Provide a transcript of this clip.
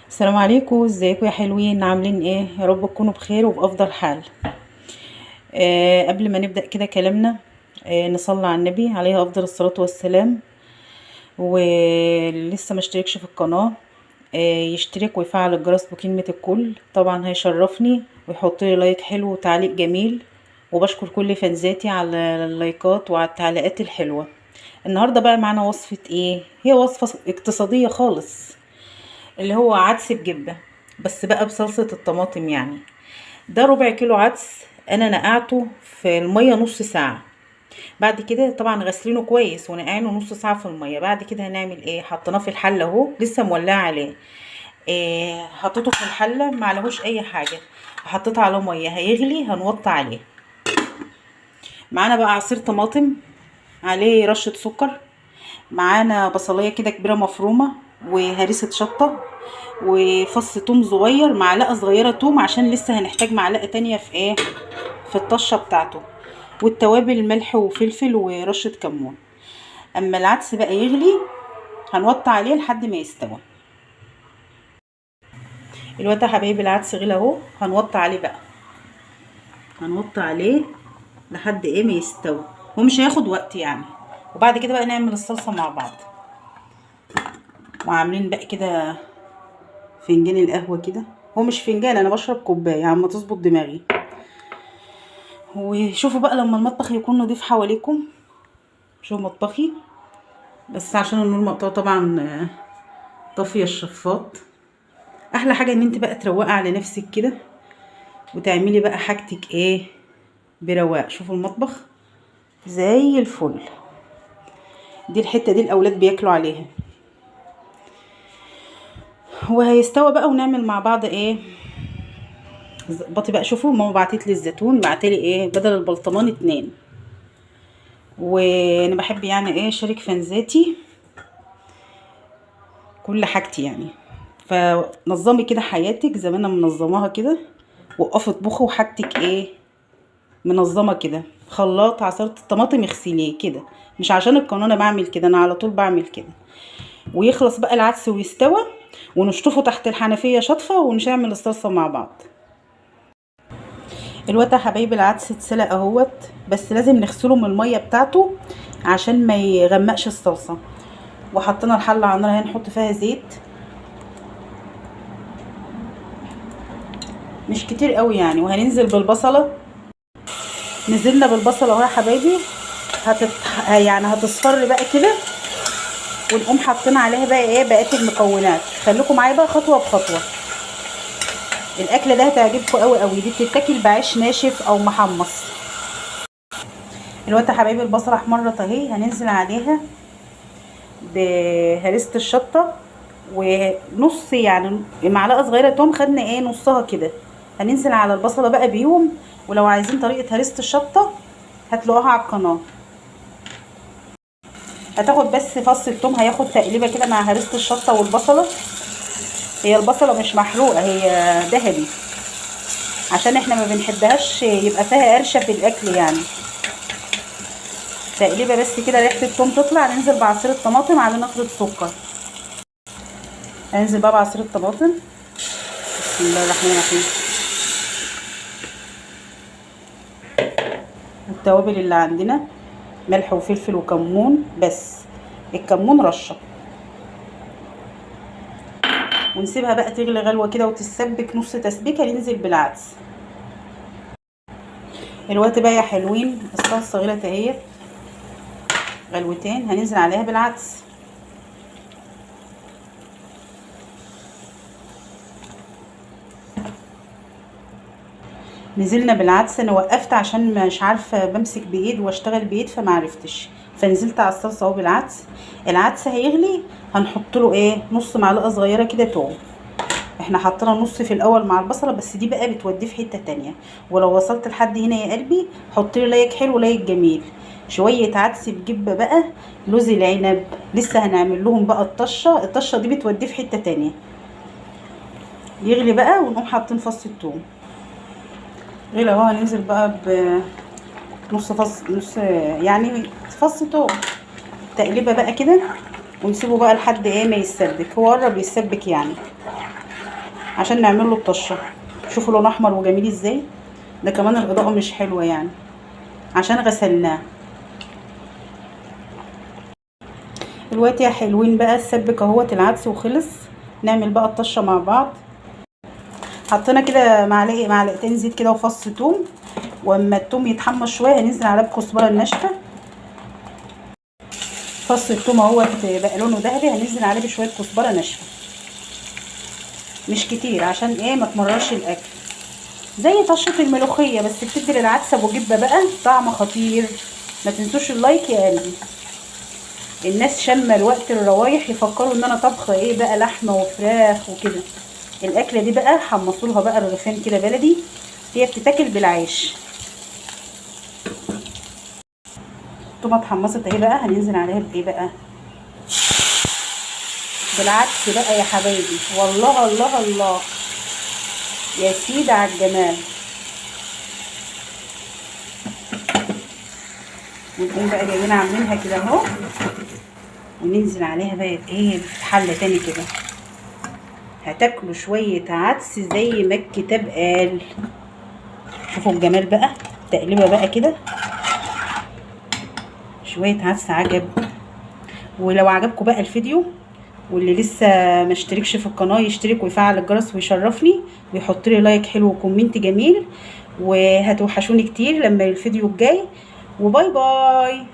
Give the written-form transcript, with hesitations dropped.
السلام عليكم، ازيكم يا حلوين؟ عاملين ايه؟ يا رب تكونوا بخير وبأفضل حال. قبل ما نبدأ كده كلامنا، نصلي على النبي عليه أفضل الصلاة والسلام. ولسه ما اشتركش في القناة، يشترك ويفعل الجرس بكلمة الكل، طبعا هيشرفني، ويحط لي لايك حلو وتعليق جميل. وبشكر كل فانزاتي على اللايكات وعلى التعليقات الحلوة. النهاردة بقى معانا وصفة ايه؟ هي وصفة اقتصادية خالص، اللي هو عدس بجبة، بس بقى بصلصة الطماطم يعني. ده ربع كيلو عدس، انا نقعته في المية نص ساعة. بعد كده طبعا غسلينه كويس ونقعينه نص ساعة في المية. بعد كده هنعمل ايه؟ حطيناه في الحلة اهو، لسه مولعة عليه. إيه، حطيته في الحلة معلهوش اي حاجة، حطيت عليه مية هيغلي، هنوطي عليه. معانا بقى عصير طماطم، عليه رشة سكر. معانا بصلايه كده كبيره مفرومه، وهريسه شطه، وفص توم صغير، معلقه صغيره توم عشان لسه هنحتاج معلقه تانية في ايه، في الطشه بتاعته. والتوابل ملح وفلفل ورشه كمون. اما العدس بقى يغلي، هنوطي عليه لحد ما يستوي. الوقت يا حبايبي العدس غلي اهو، هنوطي عليه بقى، هنوطي عليه لحد ايه ما يستوي. هو مش هياخد وقت يعني. وبعد كده بقى نعمل الصلصه مع بعض. وعاملين بقى كده فنجان القهوة كده. هو مش فنجان، انا بشرب كوباية عم تظبط دماغي. وشوفوا بقى لما المطبخ يكون نضيف حواليكم. شوفوا مطبخي، بس عشان النور مقطوع طبعا، طافية الشفاط. احلى حاجة ان انت بقى تروقي على نفسك كده، وتعملي بقى حاجتك ايه برواق. شوفوا المطبخ زي الفل. دي الحتة دي الاولاد بياكلوا عليها. وهيستوى بقى ونعمل مع بعض ايه. ظبطي بقى. شوفوا ماما بعتت لي الزيتون، بعتلي ايه بدل البلطمان 2. وانا بحب يعني ايه اشارك فانزاتي كل حاجتي يعني. فنظمي كده حياتك زي ما انا منظماها كده، وقفي اطبخي وحاجتك ايه منظمه كده. خلاط عصرة الطماطم اغسليه كده، مش عشان القانون انا بعمل كده، انا على طول بعمل كده. ويخلص بقى العدس ويستوى، ونشطفه تحت الحنفيه شطفه، ونعمل الصلصه مع بعض. الوقت يا حبايبي العدس اتسلق اهوت، بس لازم نغسله من الميه بتاعته عشان ما يغمقش الصلصه. وحطينا الحله على النار، هنحط فيها زيت مش كتير قوي يعني. وهننزل بالبصله. نزلنا بالبصله اهو يا حبايبي. يعني هتصفر بقى كده. ونقوم حاطين عليها بقى ايه بقيه المكونات. خليكم معايا بقى خطوه بخطوه. الاكله ده هتعجبكم قوي قوي. دي بتتاكل بعيش ناشف او محمص. دلوقتي يا حبايبي البصله احمرت اهي، هننزل عليها بهريسه الشطه، ونص يعني معلقه صغيره توم، خدنا ايه نصها كده. هننزل على البصله بقى بيهم. ولو عايزين طريقه هريسه الشطه هتلاقوها على القناه. هتاخد بس فص الثوم، هياخد تقليبه كده مع هريسه الشطه والبصله. هي البصله مش محروقه، هي ذهبي، عشان احنا ما بنحبهاش يبقى فيها قرشه في الاكل يعني. تقليبه بس كده، ريحه الثوم تطلع. ننزل بعصير الطماطم على نقره سكر. هننزل بقى بعصير الطماطم. بسم الله الرحمن الرحيم. التوابل اللي عندنا ملح وفلفل وكمون، بس الكمون رشه. ونسيبها بقى تغلي غلوه كده وتتسبك نص تسبيكه. ننزل بالعدس. الوقت بقى يا حلوين الصلصه غلت اهي غلوتين، هننزل عليها بالعدس. نزلنا بالعدس. انا وقفت عشان مش عارفه بمسك بايد واشتغل بايد فمعرفتش، فنزلت على الصلصه اهو بالعدس. العدس هيغلي، هنحط له ايه نص معلقه صغيره كده توم. احنا حطينا نص في الاول مع البصله، بس دي بقى بتوديه في حته تانية. ولو وصلت لحد هنا يا قلبي حط لي لايك حلو لايك جميل. شويه عدس بجبه بقى، لوز العنب لسه هنعمل لهم بقى الطشه دي بتوديه في حته تانية. يغلي بقى ونقوم حاطين فص الثوم. غلي اهو، هننزل بقى بنص فص، نص يعني فص توم. تقليبه بقى كده، ونسيبه بقى لحد ايه ما يتسبك. هو قرب يتسبك يعني. عشان نعمل له الطشه. شوفوا لونه احمر وجميل ازاي. ده كمان الاضاءه مش حلوه يعني عشان غسلناه. دلوقتي يا حلوين بقى السبك اهوت العدس وخلص. نعمل بقى الطشه مع بعض. حطينا كده معلقتين زيت كده وفص توم، واما التوم يتحمر شويه هننزل عليه بكزبره الناشفه. فص التوم اهوت بقى لونه ذهبي، هننزل عليه بشويه كزبره ناشفه مش كتير عشان ايه ما تمررش الاكل، زي طشه الملوخيه بس بتدي للعدس ابو جبه بقى طعم خطير. ما تنسوش اللايك يا قلبي. الناس شامه الوقت الروايح يفكروا ان انا طبخه ايه بقى لحمه وفراخ وكده. الاكله دي بقى حمصولها بقى رغيفين كده بلدي، هي بتتاكل بالعيش. الطماطم اتحمصت اهي بقى، هننزل عليها بايه بقى؟ بالعدس بقى يا حبايبي. والله الله الله يا سيدي على الجمال. ونقوم بقى جايين عاملينها كده اهو، وننزل عليها بقى ايه في حله تاني كده. هتاكلوا شويه عدس زي ما الكتاب قال. شوفوا الجمال بقى. تقليبه بقى كده شويه عدس عجب. ولو عجبكم بقى الفيديو، واللي لسه ما اشتركش في القناه يشترك ويفعل الجرس ويشرفني ويحط لي لايك حلو وكومنت جميل. وهتوحشوني كتير لما الفيديو الجاي. وباي باي.